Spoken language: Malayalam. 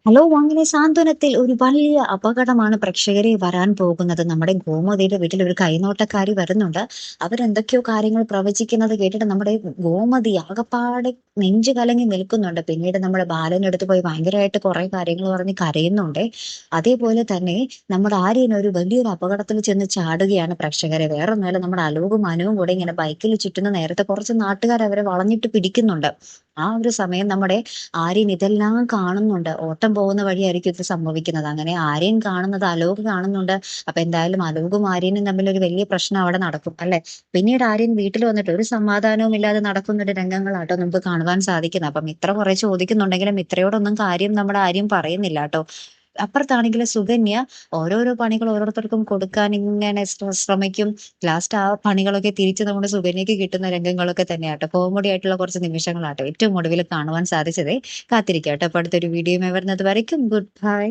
ഹലോ! അങ്ങനെ സാന്ത്വനത്തിൽ ഒരു വലിയ അപകടമാണ് പ്രേക്ഷകരെ വരാൻ പോകുന്നത്. നമ്മുടെ ഗോമതിയുടെ വീട്ടിൽ ഒരു കൈനോട്ടക്കാരി വരുന്നുണ്ട്. അവരെന്തൊക്കെയോ കാര്യങ്ങൾ പ്രവചിക്കുന്നത് കേട്ടിട്ട് നമ്മുടെ ഗോമതി ആകപ്പാടെ നെഞ്ച് കലങ്ങി നിൽക്കുന്നുണ്ട്. പിന്നീട് നമ്മുടെ ബാലന്റെ അടുത്ത് പോയി ഭയങ്കരമായിട്ട് കുറെ കാര്യങ്ങൾ പറഞ്ഞ് കരയുന്നുണ്ടേ. അതേപോലെ തന്നെ നമ്മുടെ ആര്യൻ ഒരു വലിയൊരു അപകടത്തിൽ ചെന്ന് ചാടുകയാണ് പ്രേക്ഷകരെ. വേറൊന്നുമല്ല, നമ്മുടെ അലോകും അനുവും കൂടെ ഇങ്ങനെ ബൈക്കിൽ ചുറ്റുന്ന നേരത്തെ കുറച്ച് നാട്ടുകാർ അവരെ വളഞ്ഞിട്ട് പിടിക്കുന്നുണ്ട്. ആ ഒരു സമയം നമ്മുടെ ആര്യൻ ഇതെല്ലാം കാണുന്നുണ്ട്. ഓട്ടം പോകുന്ന വഴിയായിരിക്കും ഇത് സംഭവിക്കുന്നത്. അങ്ങനെ ആര്യൻ കാണുന്നത് അലോക് കാണുന്നുണ്ട്. അപ്പൊ എന്തായാലും അലോകും ആര്യനും തമ്മിൽ ഒരു വലിയ പ്രശ്നം അവിടെ നടക്കും അല്ലെ. പിന്നീട് ആര്യൻ വീട്ടിൽ വന്നിട്ട് ഒരു സമാധാനവും ഇല്ലാതെ നടക്കുന്ന ഒരു രംഗങ്ങളാട്ടോ നമുക്ക് കാണുവാൻ സാധിക്കുന്നത്. അപ്പം ഇത്ര കുറെ ചോദിക്കുന്നുണ്ടെങ്കിലും ഇത്രയോടൊന്നും കാര്യം നമ്മുടെ ആര്യം പറയുന്നില്ല കേട്ടോ. അപ്പുറത്താണെങ്കിൽ സുകന്യ ഓരോരോ പണികൾ ഓരോരുത്തർക്കും കൊടുക്കാൻ ഇങ്ങനെ ശ്രമിക്കും. ലാസ്റ്റ് ആ പണികളൊക്കെ തിരിച്ച് നമ്മുടെ സുകന്യക്ക് കിട്ടുന്ന രംഗങ്ങളൊക്കെ തന്നെയാട്ടോ. കോമഡി ആയിട്ടുള്ള കുറച്ച് നിമിഷങ്ങളാട്ടോ ഏറ്റവും ഒടുവിൽ കാണുവാൻ സാധിച്ചതേ. കാത്തിരിക്കാട്ടോ അപ്പൊ അടുത്തൊരു വീഡിയോയുമായി വരുന്നത് വരയ്ക്കും. Good bye.